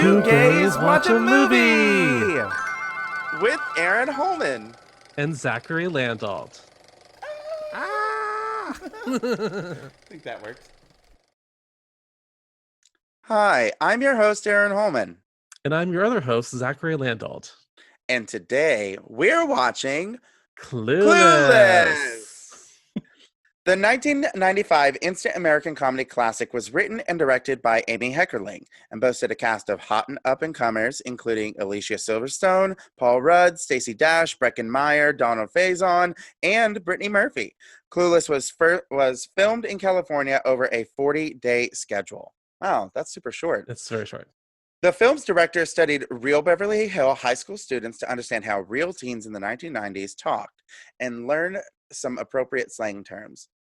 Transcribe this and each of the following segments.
Two Gays Watch a Movie! With Arron Holman. And Zacary Landolt. I think that works. Hi, I'm your host, Arron Holman. And I'm your other host, Zacary Landolt. And today, we're watching Clueless! The 1995 instant American comedy classic was written and directed by Amy Heckerling and boasted a cast of hot and up-and-comers, including Alicia Silverstone, Paul Rudd, Stacey Dash, Breckin Meyer, Donald Faison, and Brittany Murphy. Clueless was filmed in California over a 40-day schedule. Wow, that's super short. It's very short. The film's director studied real Beverly Hills high school students to understand how real teens in the 1990s talked and learn some appropriate slang terms.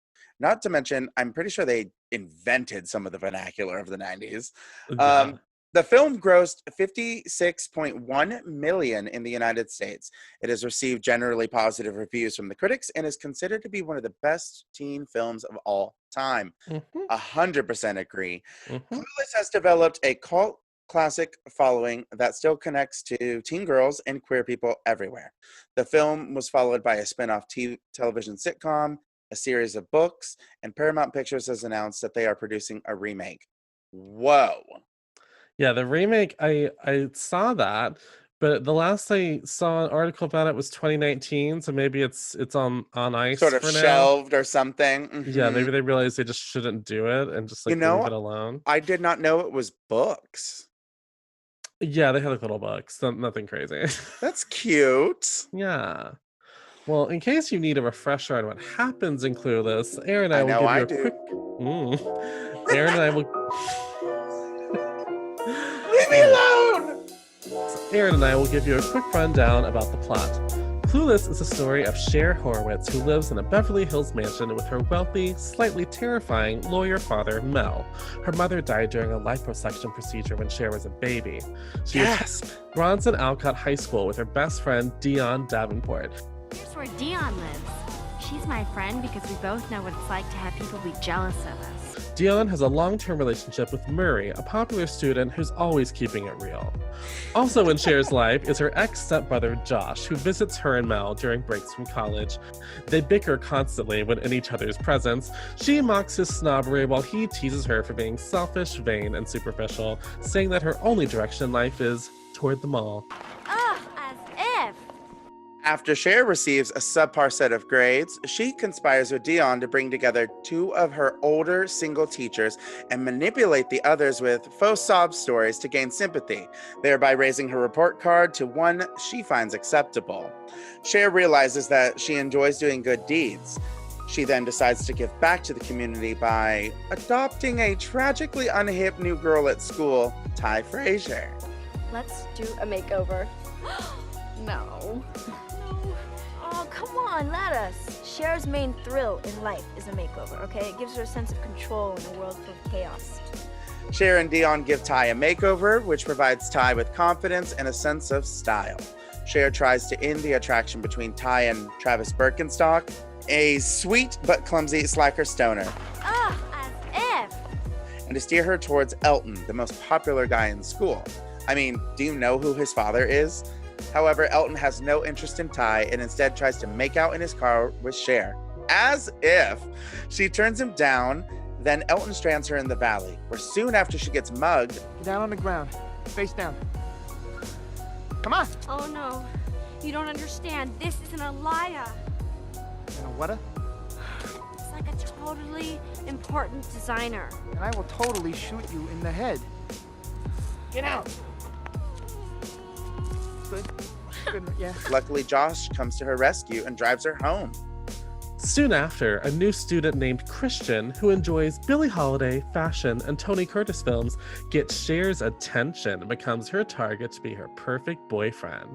Not to mention, I'm pretty sure they invented some of the vernacular of the 90s. Yeah. The film grossed $56.1 million in the United States. It has received generally positive reviews from the critics and is considered to be one of the best teen films of all time. 100% agree. Clueless has developed a cult classic following that still connects to teen girls and queer people everywhere. The film was followed by a spin-off television sitcom, a series of books, and Paramount Pictures has announced that they are producing a remake. Whoa. Yeah, the remake, I saw that, but the last I saw an article about it was 2019, so maybe it's on ice Sort of for now. shelved or something. Yeah, maybe they realized they just shouldn't do it and just leave it alone. I did not know it was books. Yeah, they had like little books, nothing crazy. That's cute. Yeah. Well, in case you need a refresher on what happens in Clueless, Arron and I will give you a quick. Arron and I will. Leave me alone! Arron and I will give you a quick rundown about the plot. Clueless is a story of Cher Horowitz, who lives in a Beverly Hills mansion with her wealthy, slightly terrifying lawyer father, Mel. Her mother died during a liposuction procedure when Cher was a baby. She attends Bronson Alcott High School with her best friend, Dion Davenport. Here's where Dion lives. She's my friend because we both know what it's like to have people be jealous of us. Dion has a long-term relationship with Murray, a popular student who's always keeping it real. Also in Cher's life is her ex-stepbrother Josh, who visits her and Mel during breaks from college. They bicker constantly when in each other's presence. She mocks his snobbery while he teases her for being selfish, vain, and superficial, saying that her only direction in life is toward the mall. Ugh, as if. After Cher receives a subpar set of grades, she conspires with Dion to bring together two of her older single teachers and manipulate the others with faux sob stories to gain sympathy, thereby raising her report card to one she finds acceptable. Cher realizes that she enjoys doing good deeds. She then decides to give back to the community by adopting a tragically unhip new girl at school, Ty Frazier. Let's do a makeover. No. Oh, come on, let us. Cher's main thrill in life is a makeover, okay? It gives her a sense of control in a world full of chaos. Cher and Dion give Ty a makeover, which provides Ty with confidence and a sense of style. Cher tries to end the attraction between Ty and Travis Birkenstock, a sweet but clumsy slacker stoner, Ugh, as if. and to steer her towards Elton, the most popular guy in school. I mean, do you know who his father is? However, Elton has no interest in Ty and instead tries to make out in his car with Cher. As if. She turns him down, then Elton strands her in the valley, where soon after she gets mugged. Down on the ground, face down. Come on. Oh no, you don't understand. This isn't a liar. And a what? It's like a totally important designer. And I will totally shoot you in the head. Get out. Good. Good. Yeah. Luckily, Josh comes to her rescue and drives her home. Soon after, a new student named Christian, who enjoys Billie Holiday, fashion, and Tony Curtis films, gets Cher's attention and becomes her target to be her perfect boyfriend.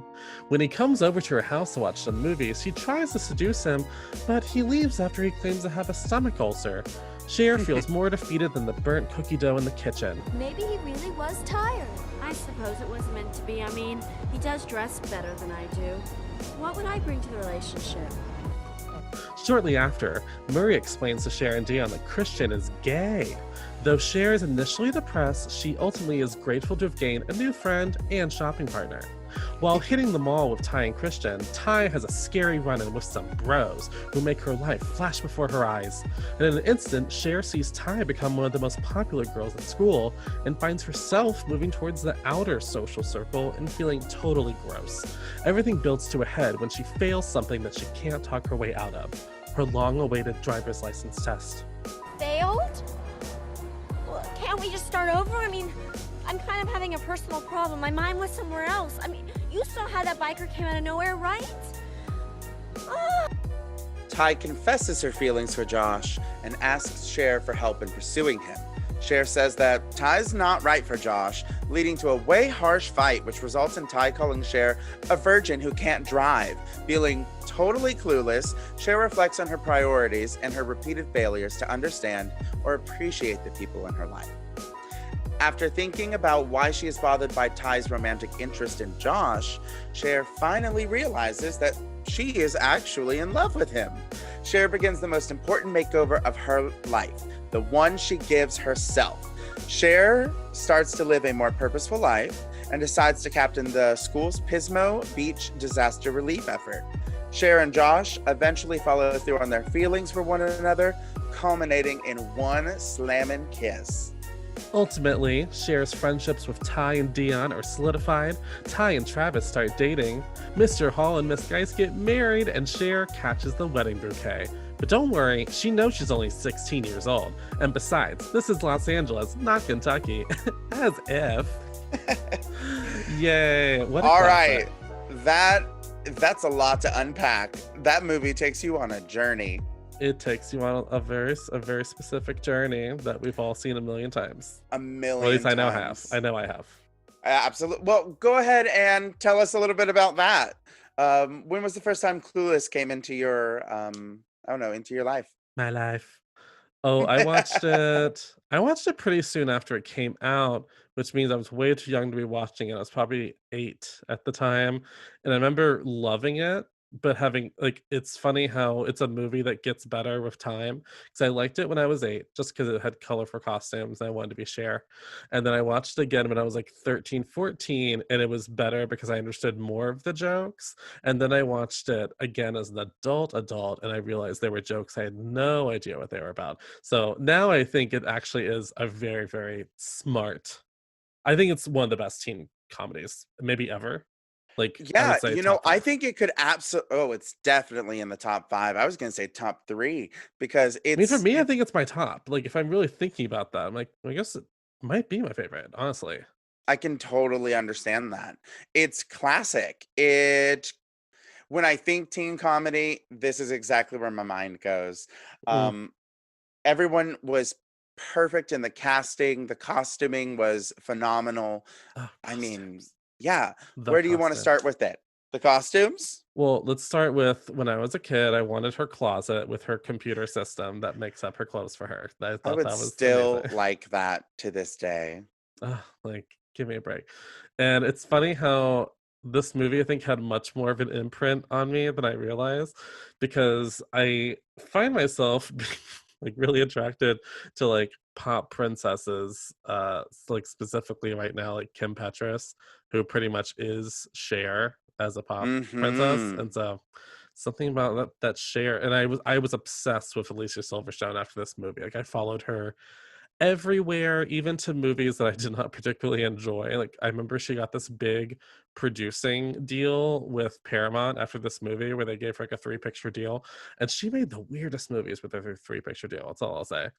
When he comes over to her house to watch some movies, she tries to seduce him, but he leaves after he claims to have a stomach ulcer. Cher feels more defeated than the burnt cookie dough in the kitchen. Maybe he really was tired. I suppose it was meant to be. I mean, he does dress better than I do. What would I bring to the relationship? Shortly after, Murray explains to Cher and Dion that Christian is gay. Though Cher is initially depressed, she ultimately is grateful to have gained a new friend and shopping partner. While hitting the mall with Ty and Christian, Ty has a scary run-in with some bros who make her life flash before her eyes. And in an instant, Cher sees Ty become one of the most popular girls at school and finds herself moving towards the outer social circle and feeling totally gross. Everything builds to a head when she fails something that she can't talk her way out of, her long-awaited driver's license test. Failed? Well, can't we just start over? I mean, I'm kind of having a personal problem. My mind was somewhere else. I mean, you saw how that biker came out of nowhere, right? Ah. Ty confesses her feelings for Josh and asks Cher for help in pursuing him. Cher says that Ty's not right for Josh, leading to a way harsh fight, which results in Ty calling Cher a virgin who can't drive. Feeling totally clueless, Cher reflects on her priorities and her repeated failures to understand or appreciate the people in her life. After thinking about why she is bothered by Ty's romantic interest in Josh, Cher finally realizes that she is actually in love with him. Cher begins the most important makeover of her life, the one she gives herself. Cher starts to live a more purposeful life and decides to captain the school's Pismo Beach disaster relief effort. Cher and Josh eventually follow through on their feelings for one another, culminating in one slamming kiss. Ultimately, Cher's friendships with Ty and Dion are solidified, Ty and Travis start dating, Mr. Hall and Miss Geist get married, and Cher catches the wedding bouquet. But don't worry, she knows she's only 16 years old. And besides, this is Los Angeles, not Kentucky. As if. Yay. What a All classic. right. That's a lot to unpack. That movie takes you on a journey. It takes you on a very specific journey that we've all seen a million times. A million Or at least times. I know I have. Absolutely. Well, go ahead and tell us a little bit about that. When was the first time Clueless came into your, into your life? My life. Oh, I watched it. I watched it pretty soon after it came out, which means I was way too young to be watching it. I was probably 8 at the time, and I remember loving it, but having it's funny how it's a movie that gets better with time. Because I liked it when I was 8, just because it had colorful costumes and I wanted to be Cher. And then I watched it again when I was like 13, 14, and it was better because I understood more of the jokes. And then I watched it again as an adult, and I realized there were jokes I had no idea what they were about. So now I think it actually is a very, very smart. I think it's one of the best teen comedies, maybe ever. I Yeah, would say top I 5. think it could absolutely. Oh, it's definitely in the top 5. I was gonna say top 3 because I mean, for it's me, I think it's my top. If I'm really thinking about that, I'm like, I guess it might be my favorite, honestly. I can totally understand that. It's classic. When I think teen comedy, this is exactly where my mind goes. Mm. Um, Everyone was perfect in the casting. The costuming was phenomenal. Oh, I mean, costumes. yeah. The Where do you want to costumes. start with it? The costumes? Well, let's start with when I was a kid, I wanted her closet with her computer system that makes up her clothes for her. I I thought would that was still amazing. like that to this day. Give me a break. And it's funny how this movie, I think, had much more of an imprint on me than I realized, because I find myself really attracted to pop princesses, specifically right now, like Kim Petras, who pretty much is Cher as a pop princess. Mm-hmm. And so something about that Cher, and I was obsessed with Alicia Silverstone after this movie. I followed her everywhere, even to movies that I did not particularly enjoy. I remember she got this big producing deal with Paramount after this movie where they gave her a 3-picture deal, and she made the weirdest movies with her 3-picture deal. That's all I'll say.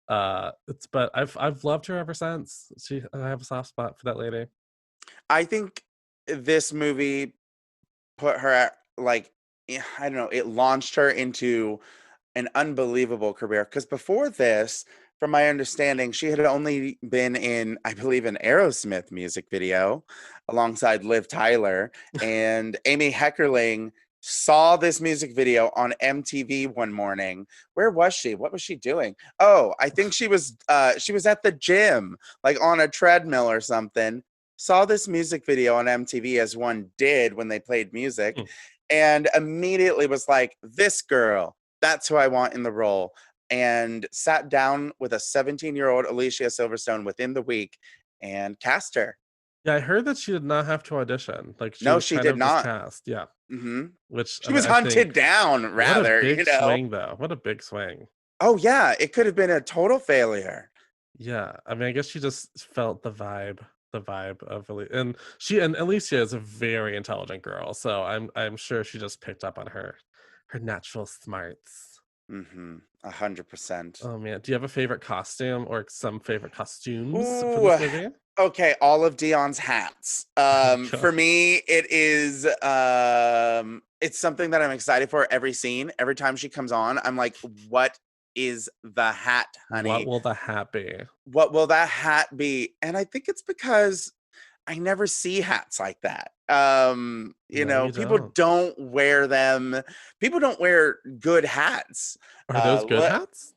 But I've loved her ever since. I have a soft spot for that lady. I think this movie put her at, I don't know, it launched her into an unbelievable career. Because before this, from my understanding, she had only been in, I believe, an Aerosmith music video alongside Liv Tyler. And Amy Heckerling saw this music video on MTV one morning. Where was she? What was she doing? Oh, I think she was at the gym, on a treadmill or something. Saw this music video on MTV, as one did when they played music, Mm. and immediately was like, this girl, That's who I want in the role. And sat down with a 17-year-old Alicia Silverstone within the week and cast her. Yeah, I heard that she did not have to audition. Like she No, was she kind did of just not. cast. Yeah. Hmm. Which She was I think, hunted down, what a rather, big swing though. What a big swing. Oh, yeah, it could have been a total failure. Yeah. I mean, I guess she just felt the vibe of and Alicia is a very intelligent girl. So I'm sure she just picked up on her natural smarts. 100%. Oh man. Do you have a favorite costume or some favorite costumes for Ooh, this movie? okay, all of Dion's hats. For me, it is it's something that I'm excited for every scene. Every time she comes on, I'm like, what is the hat, What honey? will the hat be? What will that hat be? And I think it's because I never see hats like that. No, you People don't. don't wear them. People don't wear good hats. Are those good Le- hats?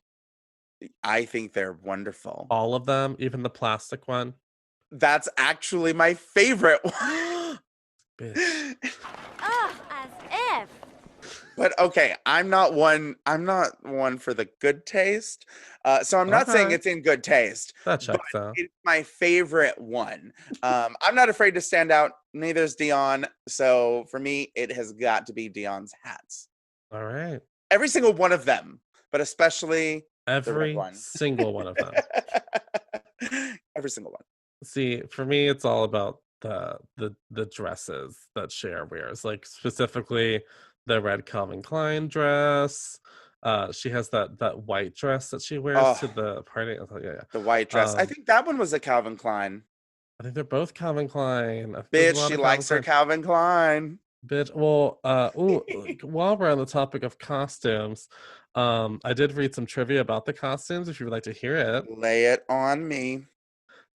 I think they're wonderful. All of them, even the plastic one? That's actually my favorite one. Bitch. Ugh, as if. But okay, I'm not one for the good taste. So I'm not saying Okay. it's in good taste, That but checks out. it's my favorite one. I'm not afraid to stand out. Neither is Dion. So for me, it has got to be Dion's hats. All right. Every single one of them, but especially the red Every one. single one of them. Every single one. See, for me, it's all about the dresses that Cher wears, like specifically the red Calvin Klein dress. She has that white dress that she wears to Oh, the party. Oh, yeah, the white dress. I Um, think that one was a Calvin Klein. I think they're both Calvin Klein. I think there's a Bitch, lot she of Calvin likes her Klein. Calvin Klein. Bitch. Well, like, while we're on the topic of costumes, I did read some trivia about the costumes if you would like to hear it. Lay it on me.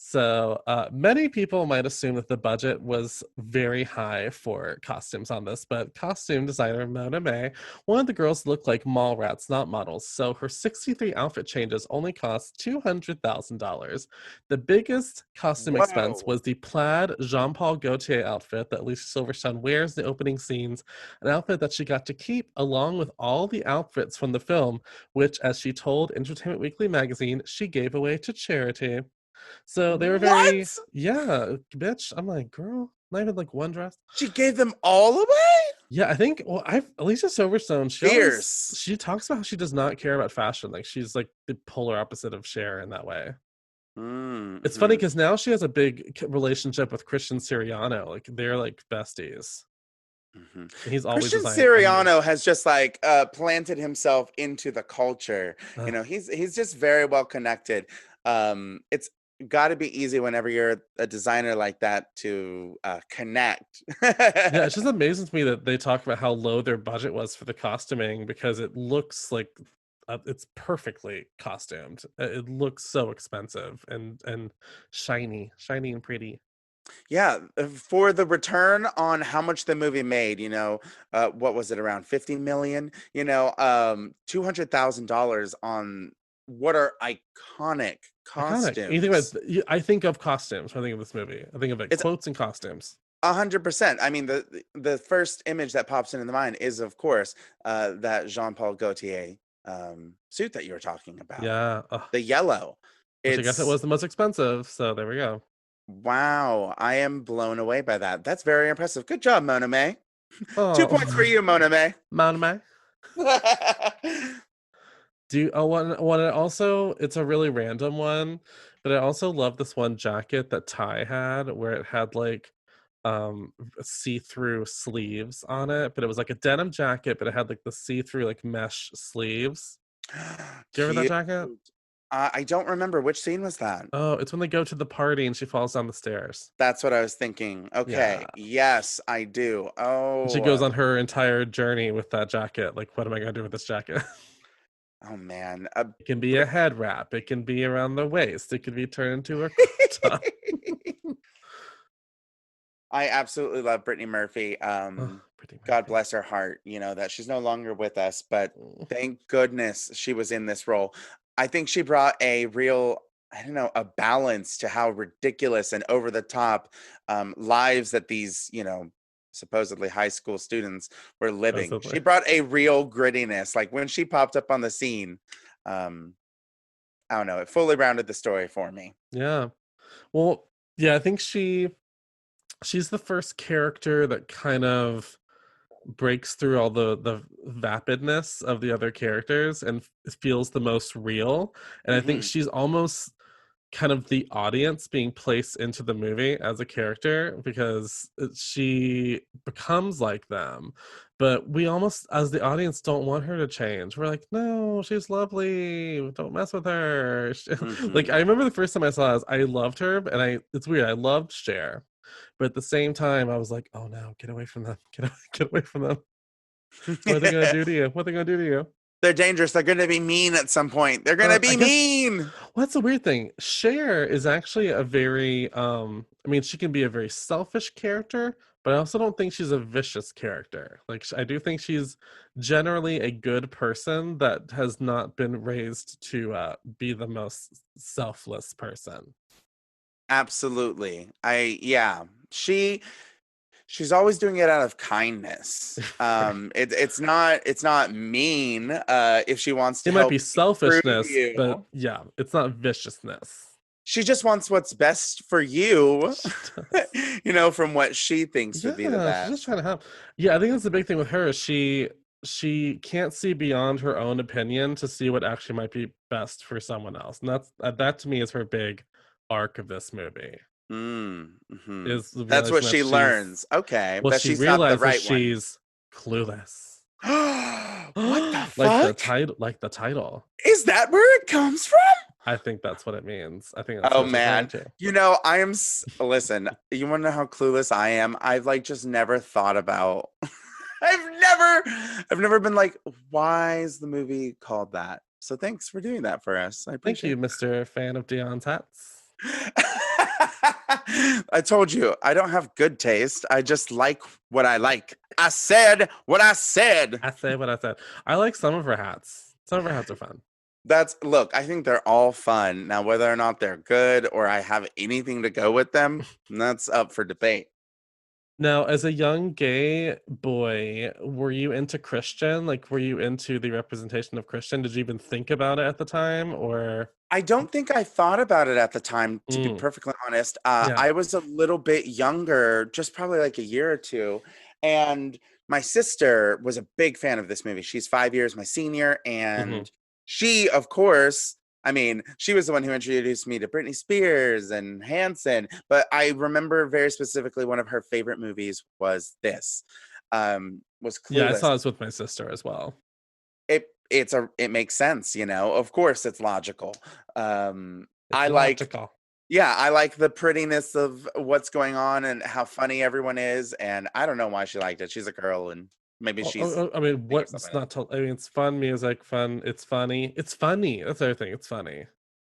So, many people might assume that the budget was very high for costumes on this, but costume designer Mona May wanted the girls to look like mall rats, not models. So her 63 outfit changes only cost $200,000. The biggest costume expense Whoa. was the plaid Jean-Paul Gaultier outfit that Lisa Silverstone wears in the opening scenes, an outfit that she got to keep along with all the outfits from the film, which, as she told Entertainment Weekly magazine, she gave away to charity. So they were very, What? yeah, bitch. I'm like, girl, not even like one dress. She gave them all away? Yeah, I think. Well, Alicia Silverstone. Fierce. She talks about how she does not care about fashion. Like she's like the polar opposite of Cher in that way. It's funny Mm-hmm. because now she has a big relationship with Christian Siriano. Like they're like besties. Mm-hmm. He's always Christian designed a new. Siriano has just like planted himself into the culture. He's just very well connected. It's got to be easy whenever you're a designer like that to connect. Yeah, it's just amazing to me that they talk about how low their budget was for the costuming because it looks like it's perfectly costumed. It looks so expensive and shiny and pretty. Yeah, for the return on how much the movie made, what was it, around 50 million? $200,000 on what are iconic Iconic. You think costumes. about, I think of costumes when I think of this movie. I think of like It's quotes and costumes. 100%. I mean, the first image that pops into the mind is, of course, that Jean-Paul Gaultier suit that you were talking about. Yeah. The yellow. Which I guess it It's was the most expensive. So there we go. wow. I am blown away by that. That's very impressive. Good job, Mona May. 2 Oh, points for you, Mona May. Mama. One also, it's a really random one, but I also love this one jacket that Ty had where it had like see-through sleeves on it, but it was like a denim jacket, but it had like the see-through like mesh sleeves. Do you remember that Cute. jacket? I don't remember which scene was that. Oh, it's when they go to the party and she falls down the stairs. That's what I was thinking. Okay. Yeah. Yes, I do. And she goes on her entire journey with that jacket. Like, what am I gonna do with this jacket? Oh man. It can be a head wrap. It can be around the waist. It could be turned into a crop top. I absolutely love Brittany Murphy. Pretty God Murphy. bless her heart, that she's no longer with us, but Oh. thank goodness she was in this role. I think she brought a real, I don't know, a balance to how ridiculous and over the top lives that these, supposedly high school students were living. She Supposedly. brought a real grittiness. Like when she popped up on the scene, um, I don't know, it fully rounded the story for me. Yeah. Well, yeah, I think she's the first character that kind of breaks through all the vapidness of the other characters and feels the most real. And I think Mhm. she's almost kind of the audience being placed into the movie as a character because she becomes like them, but we almost as the audience don't want her to change. We're like, no, she's lovely, don't mess with her. Like, Mhm. I remember the first time I saw this, I loved her, and it's weird, I loved Cher, but at the same time I was like, oh no, get away from them, get away from them. What are they gonna do to you? What are they gonna do to you? They're dangerous. They're going to be mean at some point. They're going to I be guess. mean. Well, that's a weird thing. Cher is actually a very I mean, she can be a very selfish character, but I also don't think she's a vicious character. Like, I do think she's generally a good person that has not been raised to be the most selfless person. Absolutely. Yeah. She's always doing it out of kindness. Right. It's not mean if she wants to It might help be improve selfishness, but you. yeah, it's not viciousness. She just wants what's best for you, She does. from what she thinks would be the Yeah, she's just best. trying to help. Yeah, I think that's the big thing with her. She can't see beyond her own opinion to see what actually might be best for someone else, and that to me is her big arc of this movie. Mm-hmm. Is That's what realizing that she learns. Okay, well, that she she's not the realizes right one. she's clueless. What the Like the fuck? title, like the title. Is that where it comes from? I think that's what it means. I think that's Oh what it's referring man. to. Listen, you want to know how clueless I am? I've like just never thought about I've never been like, why is the movie called that? So thanks for doing that for us. I Thank you, appreciate Mr. Fan of Dion's hats. I told you, I don't have good taste. I just like what I like. I said what I said. I say what I said. I like some of her hats. Some of her hats are fun. Look, I think they're all fun. Now, whether or not they're good or I have anything to go with them, that's up for debate. Now, as a young gay boy, were you into Christian? Like, were you into the representation of Christian? Did you even think about it at the time, or? I don't think I thought about it at the time, to be Mm, perfectly honest. yeah. I was a little bit younger, just probably like a year or two. And my sister was a big fan of this movie. She's 5 years my senior. Hmm. And she, of course, I mean, she was the one who introduced me to Britney Spears and Hanson. But I remember very specifically one of her favorite movies was this, was Yeah, I Clueless. saw this with my sister as well. It makes sense, of course it's logical. It's I like logical. I like the prettiness of what's going on and how funny everyone is, and I don't know why she liked it. She's a girl and maybe she's I mean, thinking something what's like not to? I mean, it's fun music, fun. It's funny. It's funny. That's the other thing. It's funny.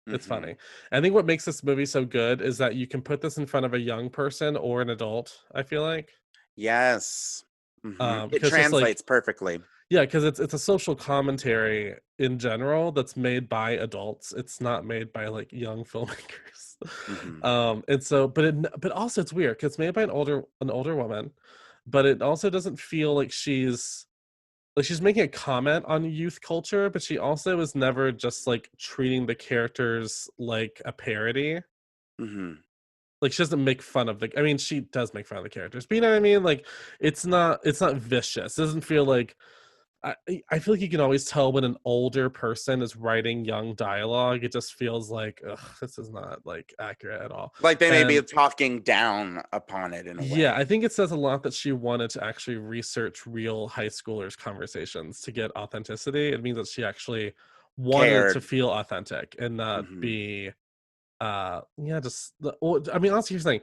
that. It's Hmm. funny. I think what makes this movie so good is that you can put this in front of a young person or an adult. I feel like, Yes. It because just like translates perfectly. yeah, because it's a social commentary in general that's made by adults. It's not made by like young filmmakers. Hmm. And so, but also it's weird because it's made by an older woman, but it also doesn't feel like she's making a comment on youth culture, but she also is never just like treating the characters like a parody. Hmm. Like, she doesn't make fun of the, I mean, she does make fun of the characters, but you know what I mean? Like, it's not vicious. It doesn't feel like I feel like you can always tell when an older person is writing young dialogue. It just feels like, ugh, this is not like accurate at all. Like they may be And talking down upon it in a yeah, way. I think it says a lot that she wanted to actually research real high schoolers' conversations to get authenticity. It means that she actually wanted to Cared. feel authentic and not Hmm. be yeah, just I mean, honestly, here's the thing.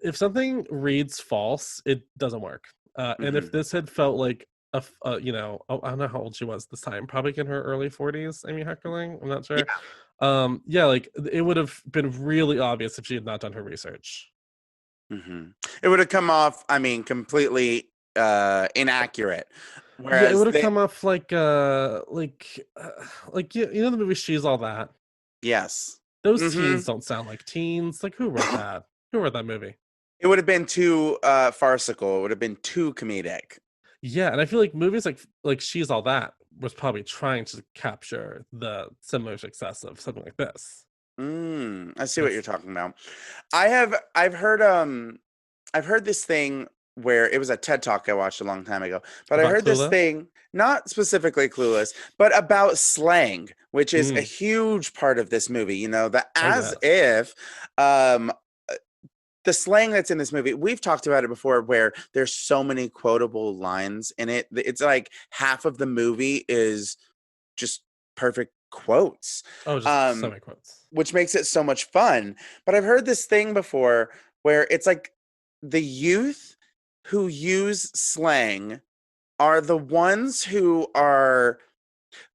If something reads false, it doesn't work. And if Hmm. this had felt like I don't know how old she was this time, probably in her early 40s, Amy Heckerling, I'm not sure. Yeah. Yeah, like it would have been really obvious if she had not done her research. Hmm. It would have come off, I mean, completely inaccurate. Yeah, it Whereas would have they, come off like you know the movie She's All That. yes. Those Hmm. teens don't sound like teens. Like, who wrote that? Who wrote that movie? It would have been too farcical. It would have been too comedic. Yeah, and I feel like movies like She's All That was probably trying to capture the similar success of something like this. I see what you're talking about. I've heard this thing where it was a TED Talk I watched a long time ago, but I About heard this Clueless? thing, not specifically Clueless, but about slang, which is a huge part of this movie. You know, the as if, um, the slang that's in this movie, we've talked about it before, where there's so many quotable lines in it. It's like half of the movie is just perfect quotes. Oh, just so many quotes. Which makes it so much fun. But I've heard this thing before where it's like the youth who use slang are the ones who are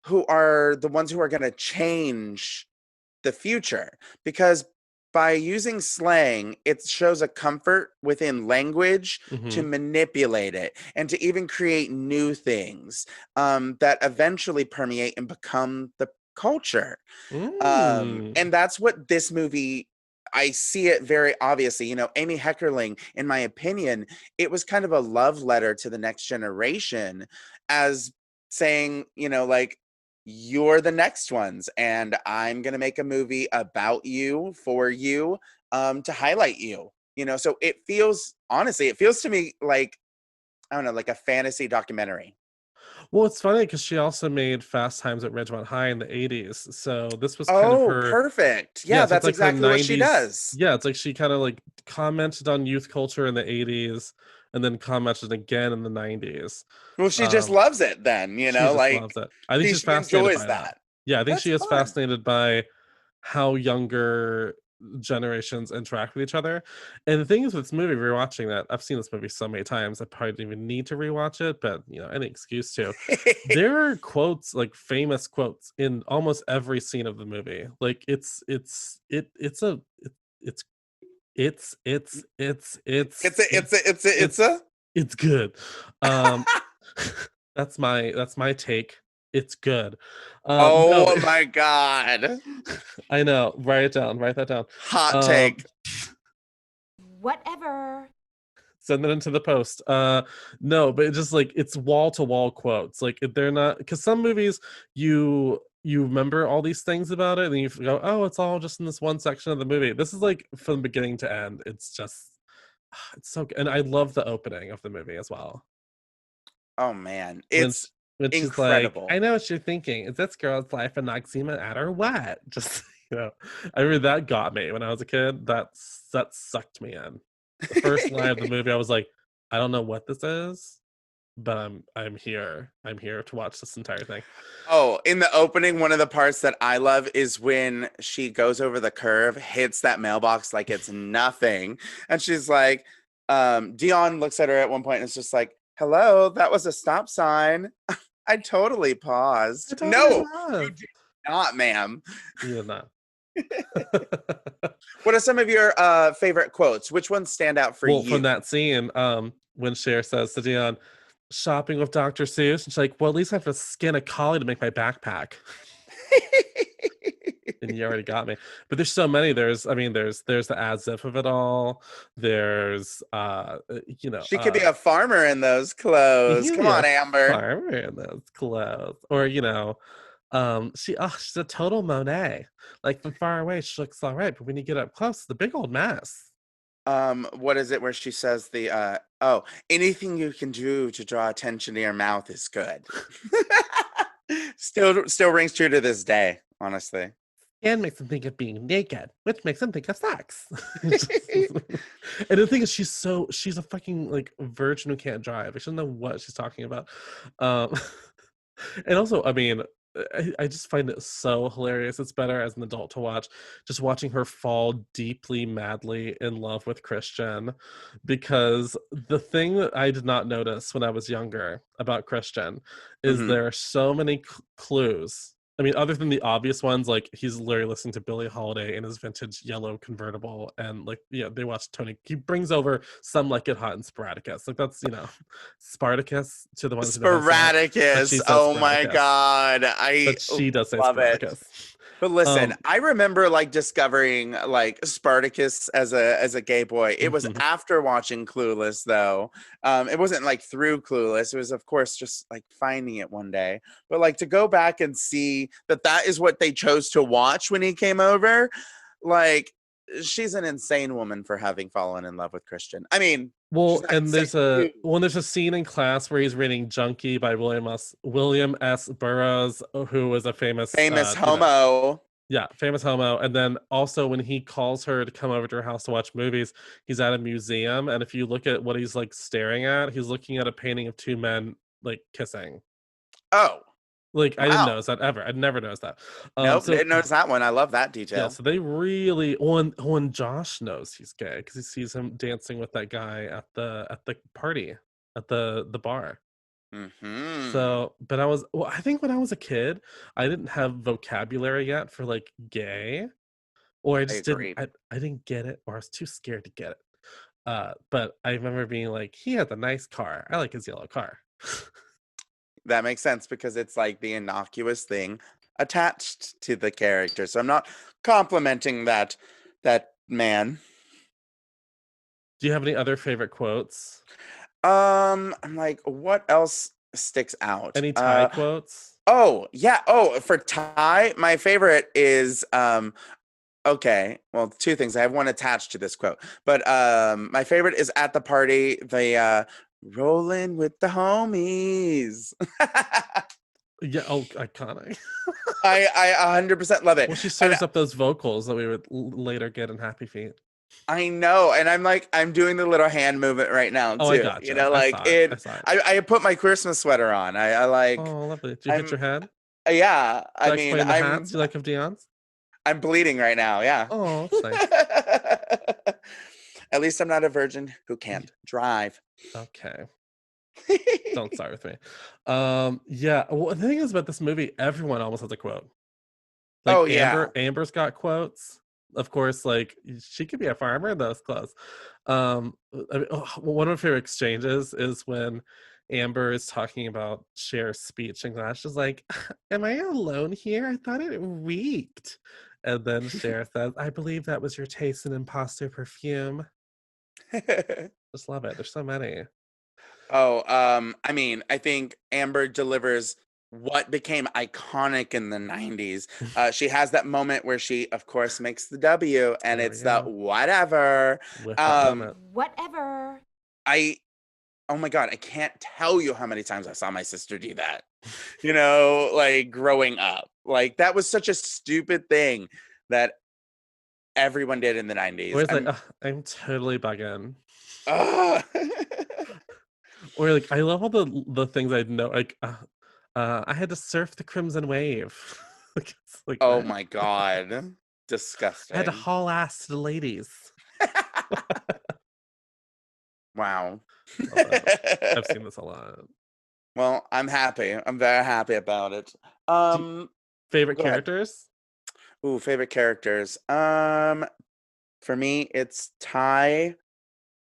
going to change the future, because by using slang, it shows a comfort within language to manipulate it and to even create new things that eventually permeate and become the culture. And that's what this movie, I see it very obviously. You know, Amy Heckerling, in my opinion, it was kind of a love letter to the next generation, as saying, you know, like, you're the next ones, and I'm going to make a movie about you, for you, to highlight you, you know? So it feels to me like, I don't know, like a fantasy documentary. Well, it's funny because she also made Fast Times at Ridgemont High in the 80s. So this was kind of Oh, her. perfect. Yeah, Yeah, so it's that's like her exactly what she 90s. does. Yeah, it's like she kind of like commented on youth culture in the 80s and then commented again in the 90s. Well, she just loves it then, you She know, just like, loves it. I think she's she fascinated enjoys by that. that. Yeah, I think That's she is fun. fascinated by how younger generations interact with each other. And the thing is with this movie, rewatching that, I've seen this movie so many times, I probably didn't even need to rewatch it, but you know, any excuse to. There are quotes, like famous quotes, in almost every scene of the movie. Like it's it's good. That's my take. It's good. No, Oh my God. I know. Write that down. Hot take. Whatever. Send it into the post. No, but it's just like, it's wall to wall quotes. Like, they're not, because some movies you remember all these things about it and you go, oh, it's all just in this one section of the movie. This is like from beginning to end. It's just, it's so good. And I love the opening of the movie as well. Oh man, When it's when she's incredible. like, I know what you're thinking. Is this girl's life an eczema at or what? Just, you know, I mean, that got me when I was a kid. That sucked me in. The first line of the movie, I was like, I don't know what this is, but I'm here. I'm here to watch this entire thing. Oh, in the opening, one of the parts that I love is when she goes over the curve, hits that mailbox like it's nothing, and she's like, Dion looks at her at one point and it's just like, hello, that was a stop sign. I totally paused. No, you did not, ma'am. You did not. What are some of your favorite quotes? Which ones stand out for you? From that scene, when Cher says to Dion, shopping with Dr. Seuss, and she's like, well, at least I have to skin a collie to make my backpack. And you already got me. But there's so many. There's the as if of it all. There's you know, she could be a farmer in those clothes. Come on, Amber. Farmer in those clothes. Or, you know, she's a total Monet. Like, from far away she looks all right, but when you get up close, the big old mess. What is it where she says the anything you can do to draw attention to your mouth is good. Still rings true to this day, honestly. And makes them think of being naked, which makes them think of sex. And the thing is, she's a fucking like virgin who can't drive. I shouldn't know what she's talking about. And also, I mean, I just find it so hilarious. It's better as an adult to watch, just watching her fall deeply, madly in love with Christian, because the thing that I did not notice when I was younger about Christian is there are so many clues. I mean, other than the obvious ones, like he's literally listening to Billie Holiday in his vintage yellow convertible, and like, yeah, they watch Tony. He brings over Some Like It Hot and Spartacus. Like, that's, you know, Spartacus to the ones Spartacus. who Oh my God, but she does say love Spartacus. But listen, Um, I remember like discovering like Spartacus as a gay boy. It was mhm. after watching Clueless though. It wasn't like through Clueless. It was of course just like finding it one day. But like to go back and see that that is what they chose to watch when he came over, like she's an insane woman for having fallen in love with Christian. I mean, she's Well, not and insane. Dude. there's a scene in class where he's reading Junkie by William S. Burroughs, who was a famous Famous homo. yeah, famous homo. And then also when he calls her to come over to her house to watch movies, he's at a museum, and if you look at what he's like staring at, he's looking at a painting of two men like kissing. Oh, Like I didn't wow. notice that ever. I'd never noticed that. Nope, So didn't notice that one. I love that yeah, detail. so they really when Josh knows he's gay because he sees him dancing with that guy at the party at the bar. Hmm. So, but I think when I was a kid, I didn't have vocabulary yet for like gay, or I I just didn't agree. I didn't get it, or I was too scared to get it. But I remember being like, he has a nice car. I like his yellow car. That makes sense because it's like the innocuous thing attached to the character. So I'm not complimenting that man. Do you have any other favorite quotes? I'm like, what else sticks out? Any Thai quotes? Oh, yeah. Oh, for Thai, my favorite is okay. Well, two things. I have one attached to this quote. But my favorite is at the party, the rolling with the homies. Yeah, oh, iconic. I 100% love it. Well, she And serves up those vocals that we would later get in Happy Feet. I know, and I'm like, I'm doing the little hand movement right now Oh, I too. You gotcha. know, I like saw it. I it. saw it. I put my Christmas sweater on. I like. Oh, lovely. Did you hit I'm your head? yeah. Did I I mean, explain the hats you like of Dion's? I'm bleeding right now. Yeah. Oh, that's nice. At least I'm not a virgin who can't drive. Okay. Don't start with me. Yeah. Well, the thing is about this movie, everyone almost has a quote. Like Oh yeah. Amber's got quotes. Of course, like she could be a farmer in those clothes. I mean, one of my favorite exchanges is when Amber is talking about Cher's speech, and Glass is like, "Am I alone here? I thought it reeked." And then Cher says, "I believe that was your taste in imposter perfume." Just love it. There's so many. Oh, I mean, I think Amber delivers what became iconic in the 90s. She has that moment where she, of course, makes the W, and There we it's the go. whatever. Whip that Um, moment. Whatever. I, oh my God, I can't tell you how many times I saw my sister do that, you know, like growing up. Like, that was such a stupid thing that everyone did in the 90s. Or it's like, I'm totally bugging. Ugh. Or like, I love all the things I know. Like, I had to surf the Crimson Wave. Like, it's like, Oh what? my God. I had to Disgusting. haul ass to the ladies. Wow. Love it. I've seen this a lot. Well, I'm happy. I'm very happy about it. Favorite Go ahead. characters? Ooh, favorite characters. For me, it's Ty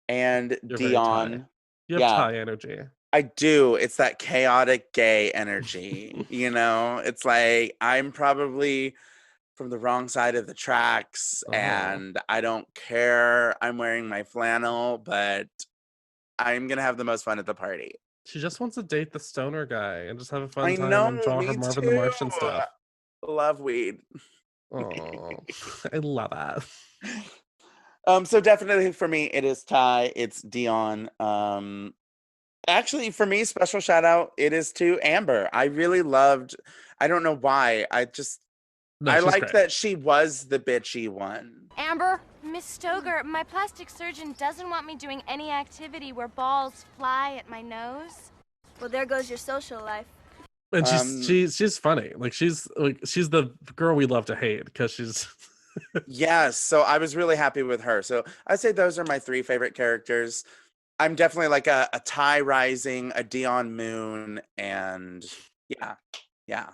and You're very Thai. Dion. You have Yeah, Thai energy. I do. It's that chaotic gay energy. You know, it's like I'm probably from the wrong side of the tracks Oh, and I don't care. I'm wearing my flannel, but I'm gonna have the most fun at the party. she just wants to date the stoner guy and just have a fun I time and know, draw her me Marvin the too. Martian stuff. Love weed. Oh, I love that. So definitely for me, it is Ty. It's Dion. Actually, for me, special shout out. It is to Amber. I really loved. I don't know why. No, I she's liked great. that she was the bitchy one. Amber? Miss Stoger, my plastic surgeon doesn't want me doing any activity where balls fly at my nose. Well, there goes your social life. And Um, she's funny. Like she's the girl we love to hate because she's Yes. So I was really happy with her. So I'd say those are my three favorite characters. I'm definitely like a Ty Rising, a Dion Moon, and yeah,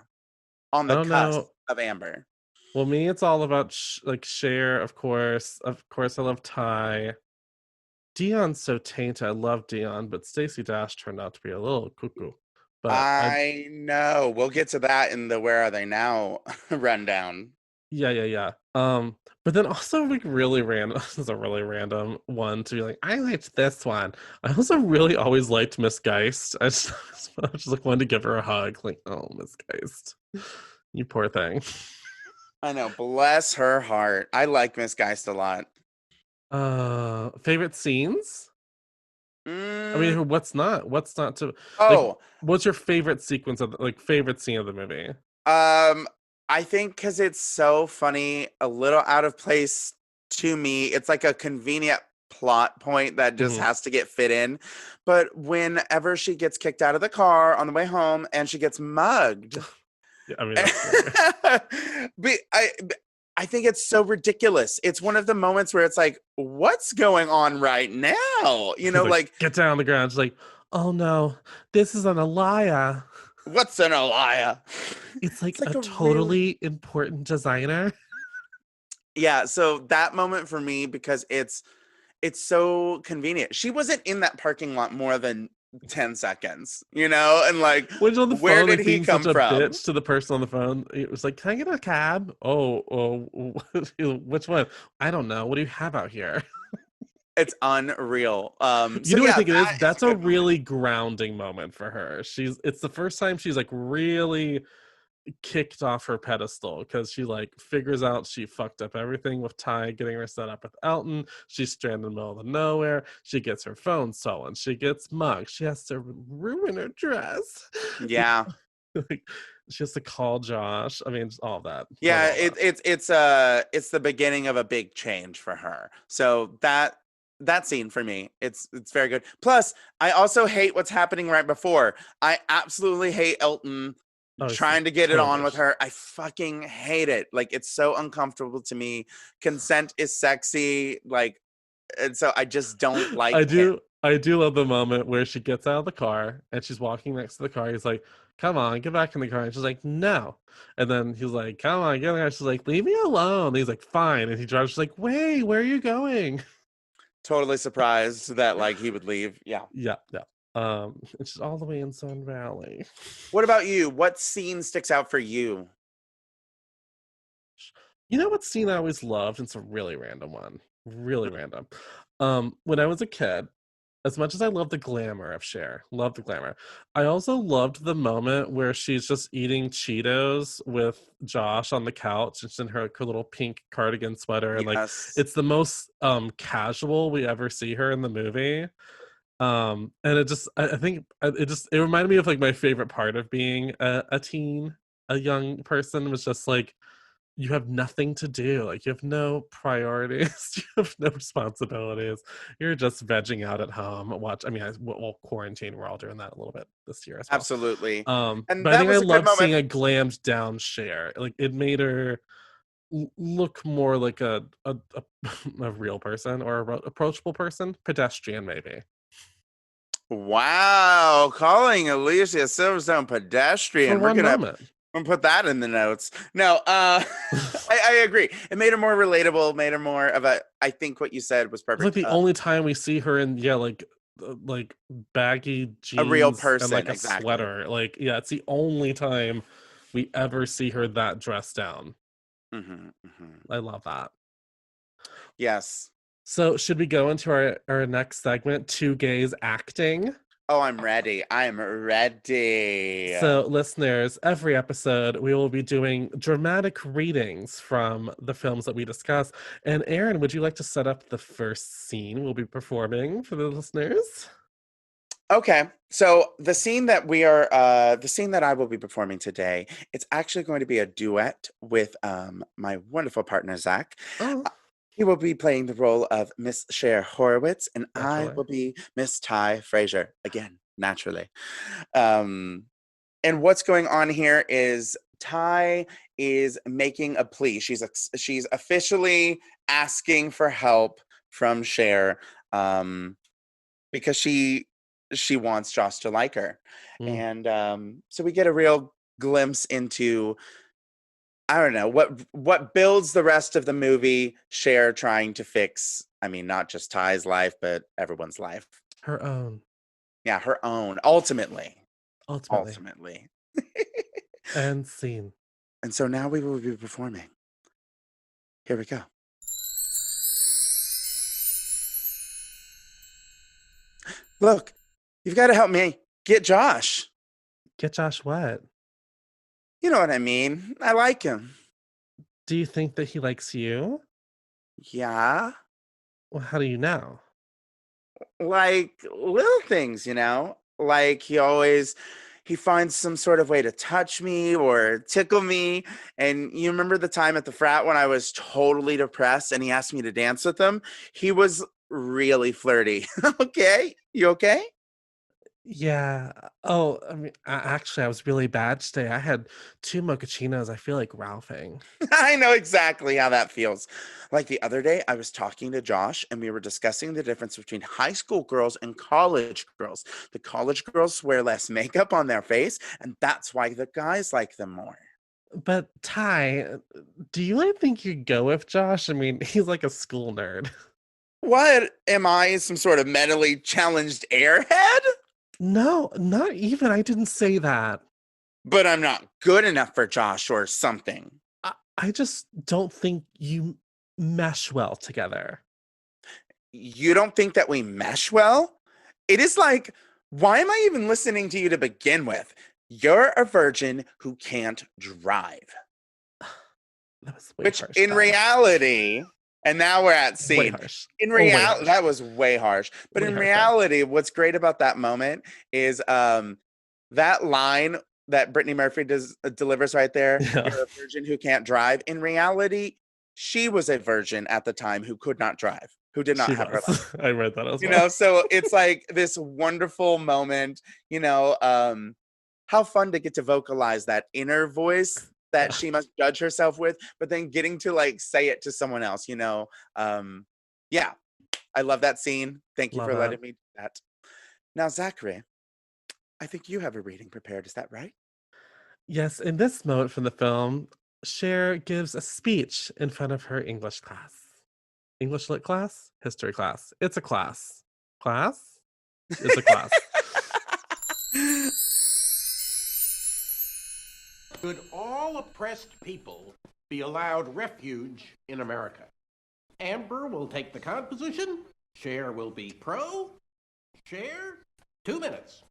on I the don't cusp know. of Amber. Well, me, it's all about like Cher, of course. Of course, I love Ty. Dion's so tainted. I love Dion, but Stacey Dash turned out to be a little cuckoo. But I know. We'll get to that in the Where Are They Now rundown. Yeah. But then also like really random. This is a really random one to be like, I liked this one. I also really always liked Miss Geist. I just like wanted to give her a hug. Like, oh, Miss Geist, you poor thing. I know, bless her heart. I like Miss Geist a lot. Favorite scenes? I Mm, mean, what's not to like? oh, What's your favorite sequence of like favorite scene of the movie? um, I think because it's so funny, a little out of place to me. It's like a convenient plot point that just Mhm. has to get fit in. But whenever she gets kicked out of the car on the way home and she gets mugged, Yeah, I mean that's great. but I think it's so ridiculous. It's one of the moments where it's like, what's going on right now? You He's know, like, like, get down on the ground. She's like, oh no, this is an Alaya. what's an Elia? It's like It's like a a really, totally important designer. yeah. So that moment for me, because it's so convenient. She wasn't in that parking lot more than 10 seconds, you know? And like, When she's on the where phone, did like he being such come a from? bitch to the person on the phone. It was like, can I get a cab? Oh, which one? I don't know. What do you have out here? It's unreal. You So know what I yeah, think it is? that is a That's a good moment. really grounding moment for her. It's the first time she's like really kicked off her pedestal because she like figures out she fucked up everything with Ty getting her set up with Elton. She's stranded in the middle of nowhere. She gets her phone stolen. She gets mugged. She has to ruin her dress. Yeah. Like, she has to call Josh. I mean, just all of that. Love Yeah, all that. it's the beginning of a big change for her. So that scene for me, it's very good. Plus, I also hate what's happening right before. I absolutely hate Elton Oh, it's trying to get it on totally. with her. I fucking hate it. Like it's so uncomfortable to me. Consent is sexy, like, and so I just don't like him. I do love the moment where she gets out of the car and she's walking next to the car. He's like, come on, get back in the car. And she's like, no. And then he's like, come on, get in the car. She's like, leave me alone. And he's like, fine. And he drives. She's like, wait, where are you going? Totally surprised that like he would leave. Yeah. Yeah. It's just all the way in Sun Valley. What about you? What scene sticks out for you? You know what scene I always loved? It's a really random one. Really random. When I was a kid, as much as I love the glamour of Cher, love the glamour, I also loved the moment where she's just eating Cheetos with Josh on the couch. It's in her little pink cardigan sweater, and like Yes. it's the most casual we ever see her in the movie. And it just I think it reminded me of like my favorite part of being a teen, a young person was just like you have nothing to do. Like you have no priorities, you have no responsibilities. You're just vegging out at home. Watch. I mean, well, quarantine. We're all doing that a little bit this year as well. Absolutely. And But I that think I was a good loved moment. seeing a glammed down Cher. Like it made her look more like a real person or a approachable person, pedestrian maybe. Wow, calling Alicia Silverstone For pedestrian. one moment. We're gonna put that in the notes. No, I agree. It made her more relatable, made her more of a. I think what you said was It's like perfect. the only time we see her in like baggy A real jeans and like person, a exactly. sweater. Like yeah, it's the only time we ever see her that dressed down. Hmm. I love that. Yes. So should we go into our next segment, two gays acting? Oh, I'm ready. I'm ready. So, listeners, every episode we will be doing dramatic readings from the films that we discuss. And Aaron, would you like to set up the first scene we'll be performing for the listeners? Okay, so the scene that I will be performing today, it's actually going to be a duet with my wonderful partner Zach. Oh, Uh, He will be playing the role of Miss Cher Horowitz, and I naturally. will be Miss Ty Fraser again, naturally. Um, and what's going on here is Ty is making a plea. She's officially asking for help from Cher. Um, because she wants Joss to like her. Mm. And so we get a real glimpse into I don't know what builds the rest of the movie. Cher trying to fix, I mean, not just Ty's life, but everyone's life. Her own, Yeah, her own, ultimately. ultimately. Ultimately. And scene. And so now we will be performing Here we go. Look, you've got to help me get Josh. Get Josh what? You know what I mean. I like him. Do you think that he likes you? Yeah. Well, how do you know? Like little things, like he finds some sort of way to touch me or tickle me. And you remember the time at the frat when I was totally depressed and he asked me to dance with him? He was really flirty. Okay, you okay? Yeah. Oh, I mean, actually, I was really bad today. I had 2 mochachinos. I feel like Ralphing. I know exactly how that feels. Like the other day, I was talking to Josh and we were discussing the difference between high school girls and college girls. The college girls wear less makeup on their face, and that's why the guys like them more. But Ty, do you really think you'd go with Josh? I mean, he's like a school nerd. What? Am I some sort of mentally challenged airhead? No, not even. I didn't say that. But I'm not good enough for Josh or something. I just don't think you mesh well together. You don't think that we mesh well? It is like, why am I even listening to you to begin with? You're a virgin who can't drive. That was way Which harsh, in Ty. reality, and now we're at Way scene. harsh. In Way reality, harsh. that was way harsh. But Way in harsh, Ty. reality, what's great about that moment is that line that Brittany Murphy delivers right there. Yeah. You're a virgin who can't drive. In reality, she was a virgin at the time who could not drive, who did not She have her was. license. I read that as well. So it's like this wonderful moment, how fun to get to vocalize that inner voice that she must judge herself with, but then getting to like say it to someone else, yeah, I love that scene. Thank you Love for it. letting me do that. Now, Zacary, I think you have a reading prepared. Is that right? Yes, in this moment from the film, Cher gives a speech in front of her English class. English lit class? History class. It's a class. Class? It's a class. Should all oppressed people be allowed refuge in America? Amber will take the con position. Cher will be pro. Cher, 2 minutes.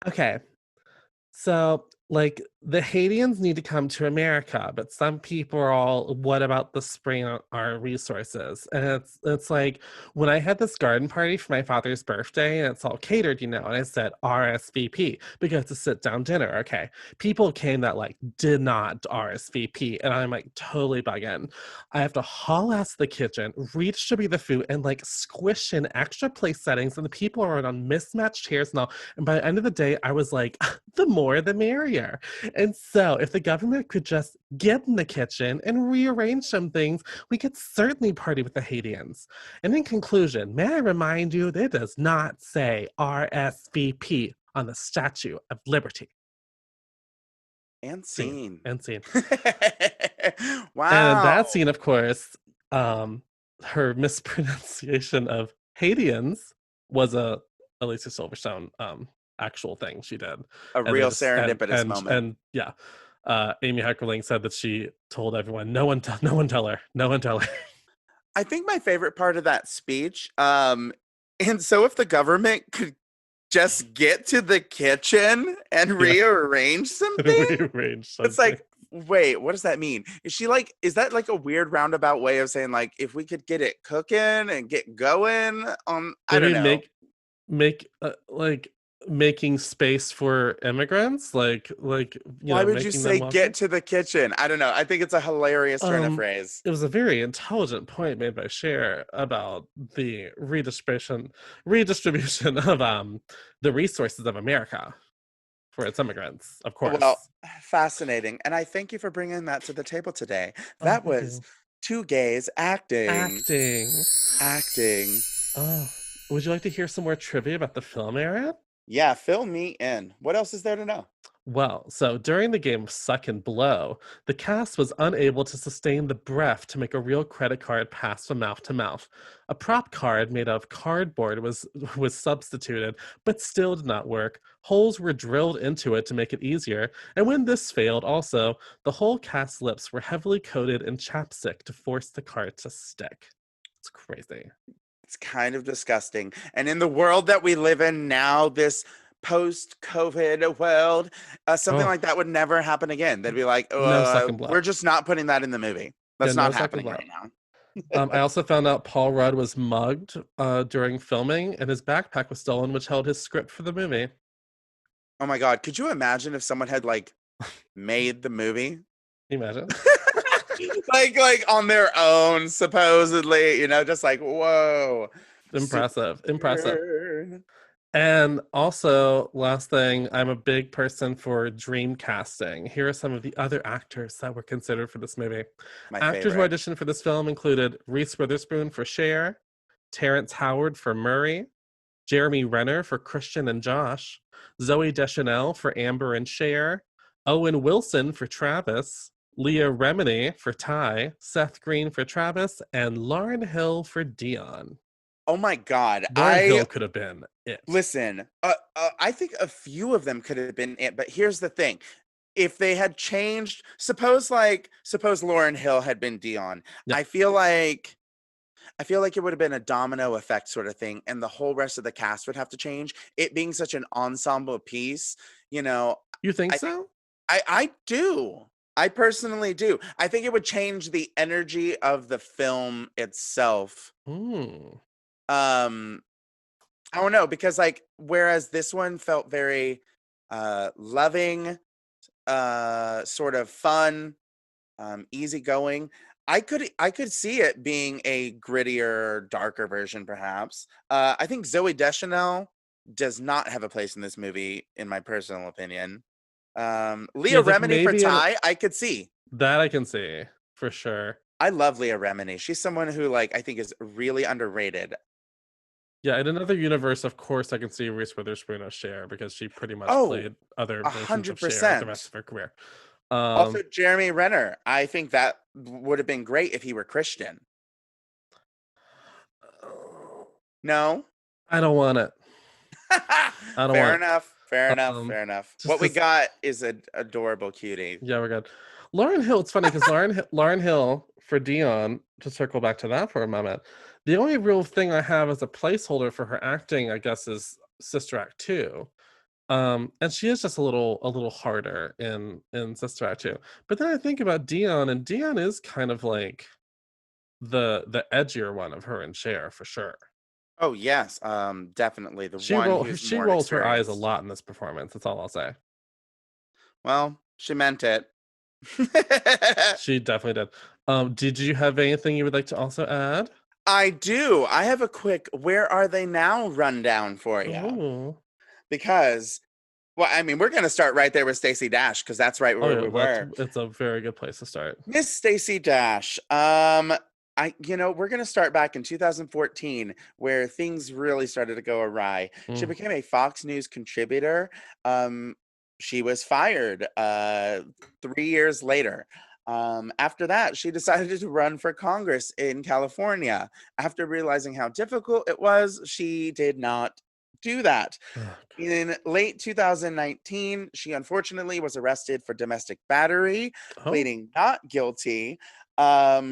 Okay. So, like, the Haitians need to come to America, but some people are all, what about the spring our resources? And it's like when I had this garden party for my father's birthday and it's all catered, and I said RSVP because it's a sit-down dinner. Okay. People came that like did not RSVP, and I'm like totally bugging. I have to haul ass to the kitchen, redistribute the food, and like squish in extra place settings, and the people are on mismatched chairs and all. And by the end of the day, I was like, the more the merrier. And so if the government could just get in the kitchen and rearrange some things, we could certainly party with the Haitians. And in conclusion, may I remind you that it does not say RSVP on the Statue of Liberty. And scene. And scene. Wow. And in that scene, of course, her mispronunciation of Haitians was a Alicia Silverstone actual thing she did. A real serendipitous moment. And yeah, Amy Heckerling said that she told everyone, no one tell her. I think my favorite part of that speech, and so if the government could just get to the kitchen and rearrange something, it's like, wait, what does that mean? Is that like a weird roundabout way of saying like, if we could get it cooking and get going on, I don't know. Make like making space for immigrants, like why would you say get to the kitchen? I don't know. I think it's a hilarious turn of phrase. It was a very intelligent point made by Cher about the redistribution of the resources of America for its immigrants, of course. Well, fascinating, and I thank you for bringing that to the table today. That was two gays acting. Oh, would you like to hear some more trivia about the film, Aaron? Yeah, fill me in. What else is there to know? Well, so during the game of Suck and Blow, the cast was unable to sustain the breath to make a real credit card pass from mouth to mouth. A prop card made of cardboard was substituted, but still did not work. Holes were drilled into it to make it easier, and when this failed, also, the whole cast's lips were heavily coated in chapstick to force the card to stick. It's crazy. It's kind of disgusting. And in the world that we live in now, this post-COVID world, something Oh, like that would never happen again. They'd be like, no Suck and we're Blow. just not putting that in the movie. Yeah, That's no not Suck and happening Blow. right now. I also found out Paul Rudd was mugged during filming, and his backpack was stolen, which held his script for the movie. Oh my God. Could you imagine if someone had like made the movie? Can you imagine? like on their own, supposedly, just like, whoa. Impressive. Super. And also, last thing, I'm a big person for dream casting. Here are some of the other actors that were considered for this movie. My Actors who favorite. auditioned for this film included Reese Witherspoon for Cher, Terrence Howard for Murray, Jeremy Renner for Christian and Josh, Zoe Deschanel for Amber and Cher, Owen Wilson for Travis, Leah Remini for Ty, Seth Green for Travis, and Lauren Hill for Dion. Oh my God. Lauren Hill could have been it. Listen, I think a few of them could have been it, but here's the thing. If they had changed, suppose Lauren Hill had been Dion, Yeah. I feel like it would have been a domino effect sort of thing, and the whole rest of the cast would have to change. It being such an ensemble piece, You think I so? I do. I personally do. I think it would change the energy of the film itself. Um, I don't know, because like whereas this one felt very loving, sort of fun, easygoing. I could see it being a grittier, darker version, perhaps. I think Zoe Deschanel does not have a place in this movie, in my personal opinion. Leah like Remini for maybe Ty, I could see. that I can see for sure. I love Leah Remini. She's someone who I think is really underrated. Yeah, in another universe, of course, I can see Reese Witherspoon as Cher because she pretty much Oh, played other versions of Cher the rest 100%. of her career. Also, Jeremy Renner. I think that would have been great if he were Christian. No? I don't want it. I don't Fair want it. enough. Fair enough. Um, Fair enough. just What we 'cause- got is an adorable cutie. Yeah, we're good. Lauren Hill, it's funny because Lauren Hill for Dion, to circle back to that for a moment, the only real thing I have as a placeholder for her acting, I guess, is Sister Act 2. And she is just a little harder in Sister Act 2. But then I think about Dion, and Dion is kind of like the edgier one of her and Cher for sure. Oh yes, definitely the She one who's she more rolls her eyes a experienced. lot in this performance. That's all I'll say. Well, she meant it. She definitely did. Did you have anything you would like to also add? I do. I have a quick "Where Are They Now" rundown for you, Ooh. because, well, I mean, we're gonna start right there with Stacey Dash because that's right Oh where yeah, we were. it's a very good place to start. Miss Stacey Dash. We're gonna start back in 2014, where things really started to go awry. She Mm. became a Fox News contributor. She was fired 3 years later. After that, she decided to run for Congress in California. After realizing how difficult it was, she did not do that. Ugh. In late 2019, she unfortunately was arrested for domestic battery, Oh, pleading not guilty.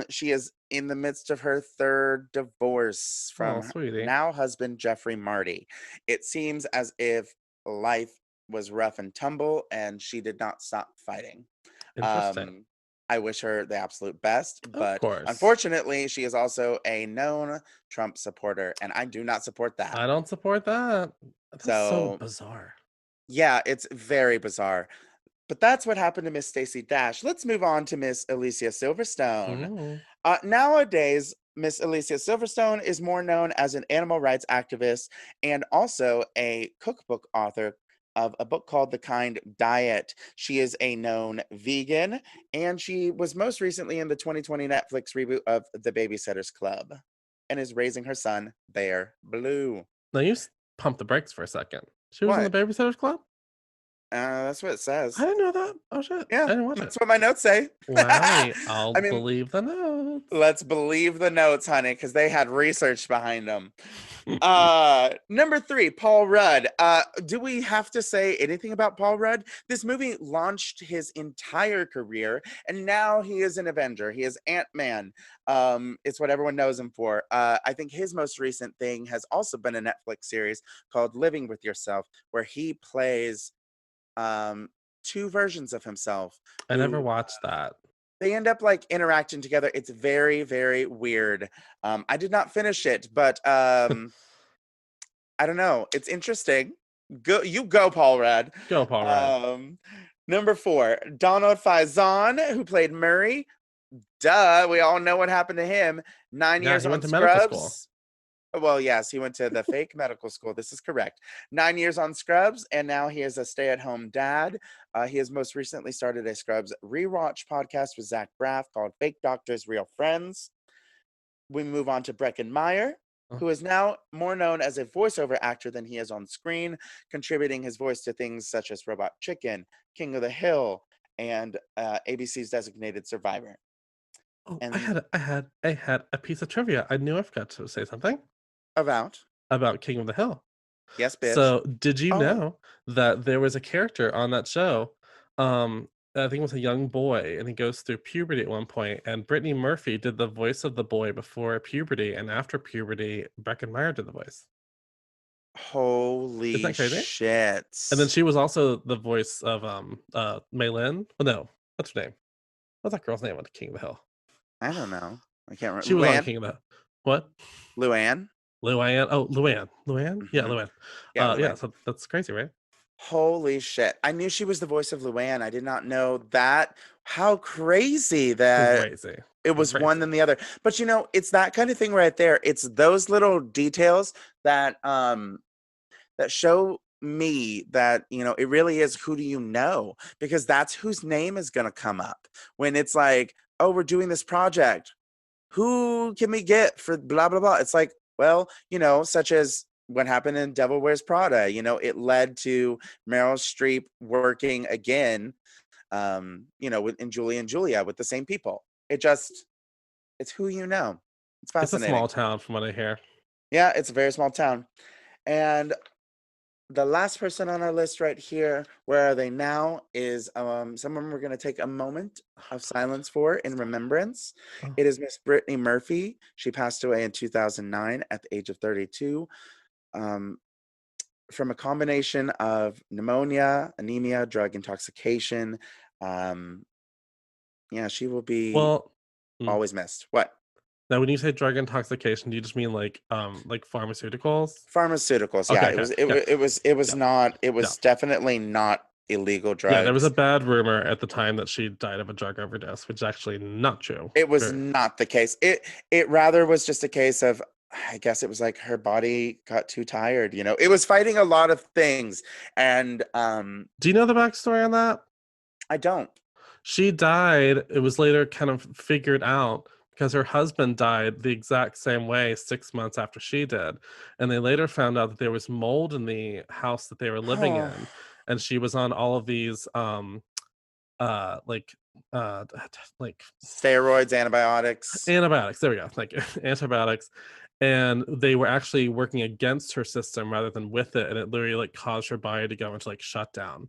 She is in the midst of her third divorce from her sweetie. now husband, Jeffrey Marty. It seems as if life was rough and tumble, and she did not stop fighting. Interesting. I wish her the absolute best, Of but course. unfortunately, she is also a known Trump supporter, and I do not support that. I don't support that. That's so So, bizarre. yeah, it's very bizarre. But that's what happened to Miss Stacey Dash. Let's move on to Miss Alicia Silverstone. Mm. Nowadays, Miss Alicia Silverstone is more known as an animal rights activist and also a cookbook author of a book called The Kind Diet. She is a known vegan, and she was most recently in the 2020 Netflix reboot of The Babysitter's Club and is raising her son, Bear Blue. Now you pump the brakes for a second. She was in the What? Babysitter's Club? That's what it says. I didn't know that. Oh shit! I Yeah, didn't watch it. that's what my notes say. Wow, I'll I mean, believe the notes. let's believe the notes, honey, because they had research behind them. Number 3, Paul Rudd. Do we have to say anything about Paul Rudd? This movie launched his entire career, and now he is an Avenger. He is Ant-Man. It's what everyone knows him for. I think his most recent thing has also been a Netflix series called Living with Yourself, where he plays 2 versions of himself. I never who watched that. they end up like interacting together. It's very, very weird. I did not finish it, but I don't know. It's interesting. Go, Paul Rudd. Go, Paul Rudd. Number 4, Donald Faison, who played Murray. Duh, we all know what happened to him. 9 Yeah, years he on went to medical school. Scrubs. Well, yes, he went to the fake medical school. This is correct. 9 years on Scrubs, and now he is a stay-at-home dad. He has most recently started a Scrubs rewatch podcast with Zach Braff called Fake Doctors, Real Friends. We move on to Breckin Meyer, who is now more known as a voiceover actor than he is on screen, contributing his voice to things such as Robot Chicken, King of the Hill, and ABC's Designated Survivor. Oh, And I had a piece of trivia. I knew I forgot to say something about King of the Hill. yes, bitch. So, did you Oh. know that there was a character on that show? I think it was a young boy, and he goes through puberty at one point, and Brittany Murphy did the voice of the boy before puberty, and after puberty, Breckin Meyer did the voice. Holy Isn't that crazy? shit. And then she was also the voice of Maylin. Oh no, what's her name? What's that girl's name on King of the Hill? I don't know. I can't remember. She was on King of the what? Luann? Luann. Oh, Luann. Luann? Yeah, Mhm. Luann. Yeah, Yeah, Luann. so that's crazy, right? Holy shit. I knew she was the voice of Luann. I did not know that. How crazy that Crazy. it was Crazy. one than the other. But you know, it's that kind of thing right there. It's those little details that that show me that, you know, it really is who do you know? Because that's whose name is going to come up when it's like, oh, we're doing this project. Who can we get for blah, blah, blah? It's like, well, you know, such as what happened in Devil Wears Prada, you know, it led to Meryl Streep working again, you know, in Julie and Julia with the same people. It's who you know. It's It's a fascinating. small town from what I hear. Yeah, it's a very small town. And the last person on our list right here, where are they now, is someone we're going to take a moment of silence for in remembrance. Oh. It is Miss Brittany Murphy. She passed away in 2009 at the age of 32 from a combination of pneumonia, anemia, drug intoxication. Yeah, she will be always missed. What? Now, when you say drug intoxication, do you just mean like pharmaceuticals? Pharmaceuticals, yeah. It was definitely not illegal drugs. Yeah, there was a bad rumor at the time that she died of a drug overdose, which is actually not true. It was not the case. It rather was just a case of, I guess it was like her body got too tired, you know. It was fighting a lot of things. And do you know the backstory on that? I don't. She died, it was later kind of figured out because her husband died the exact same way 6 months after she did. And they later found out that there was mold in the house that they were living in. And she was on all of these like steroids, antibiotics. There we go. Like antibiotics. And they were actually working against her system rather than with it. And it literally like caused her body to go into like shutdown.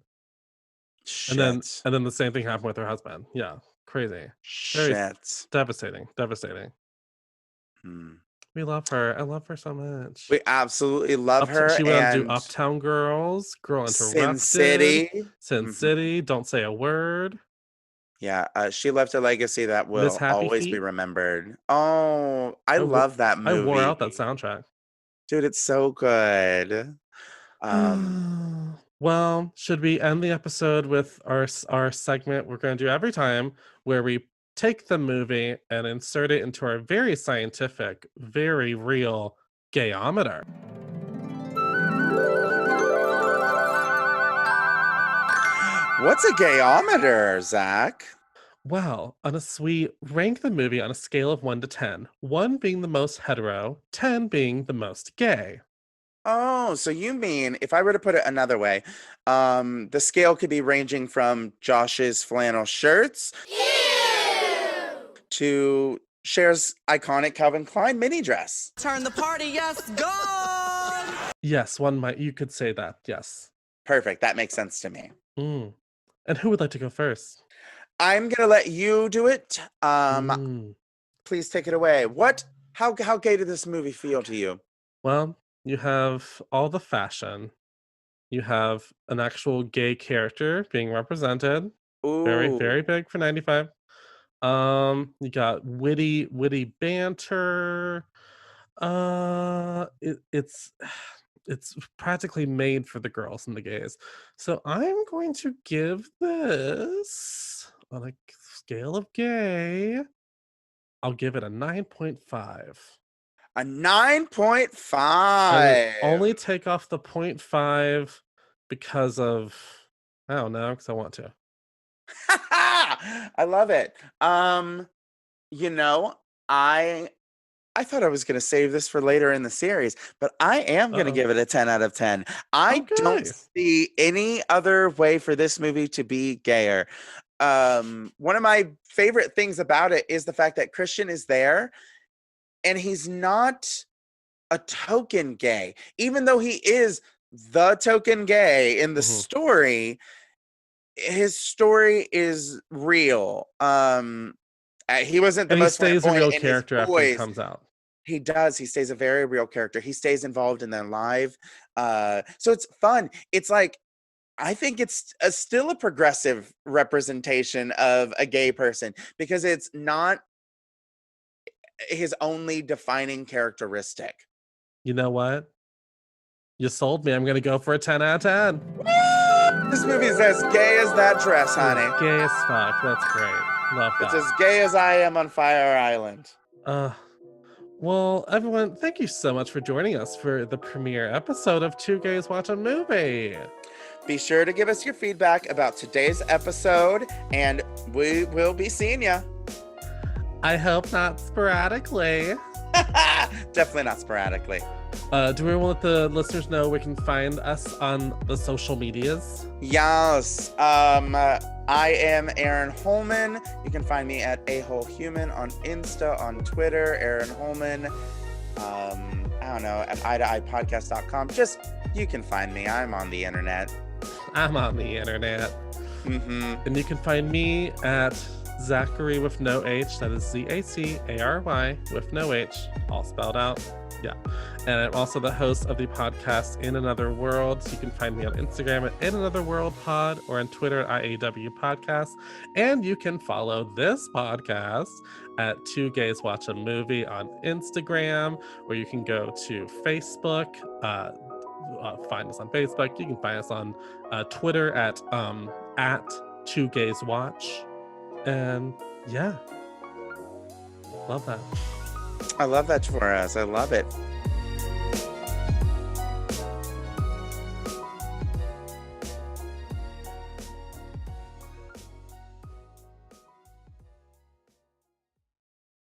Shit. And then the same thing happened with her husband. Yeah. Crazy. Shit. Devastating. We love her. I love her so much. We absolutely love her. She went on to do Uptown Girls, Girl Interrupted, Sin City, Don't Say a Word. Yeah, she left a legacy that will always be remembered. Oh, I love that movie. I wore out that soundtrack. Dude, it's so good. Well, should we end the episode with our segment we're going to do every time, where we take the movie and insert it into our very scientific, very real gayometer? What's a gayometer, Zach? Well, rank the movie on a scale of 1 to 10. 1 being the most hetero, 10 being the most gay. Oh, so you mean if I were to put it another way, the scale could be ranging from Josh's flannel shirts to Cher's iconic Calvin Klein mini dress. Turn the party, yes, gone! Yes, you could say that. Yes. Perfect. That makes sense to me. Mm. And who would like to go first? I'm gonna let you do it. Please take it away. How gay did this movie feel to you? Well, you have all the fashion. You have an actual gay character being represented. Very, Ooh. very big for 95. You got witty banter. It's it's practically made for the girls and the gays. So I'm going to give this on a scale of gay. I'll give it a 9.5. A 9.5. I would only take off the 0.5 because of I don't know, because I want to. I love it. You know, I thought I was going to save this for later in the series, but I am going to give it a 10 out of 10. I don't Okay. see any other way for this movie to be gayer. One of my favorite things about it is the fact that Christian is there and he's not a token gay, even though he is the token gay in the story. His story is real. He wasn't the And he most stays a flamboyant real in his character after he boys. comes out. He does. He stays a very real character. He stays involved in their life. So it's fun. It's like, I think it's still a progressive representation of a gay person because it's not his only defining characteristic. You know what? You sold me. I'm going to go for a 10 out of 10. This movie is as gay as that dress, honey. It's gay as fuck. That's great. Love that. It's as gay as I am on Fire Island. Well, everyone, thank you so much for joining us for the premiere episode of Two Gays Watch a Movie. Be sure to give us your feedback about today's episode, and we will be seeing ya. I hope not sporadically. Definitely not sporadically. Do we want to let the listeners know where we can find us on the social medias? Yes. I am Arron Holman. You can find me at AWholeHuman on Insta, on Twitter, Arron Holman. I don't know, at eye2eyepodcast.com. Just, you can find me. I'm on the internet. I'm on the internet. And you can find me at Zacary with no H. That is Zacary with no H, all spelled out. Yeah. And I'm also the host of the podcast In Another World. So you can find me on Instagram at In Another World Pod or on Twitter at IAW Podcast. And you can follow this podcast at Two Gays Watch a Movie on Instagram, or you can go to Facebook. Find us on Facebook. You can find us on Twitter at Two Gays Watch. And yeah, love that. I love that for us. I love it.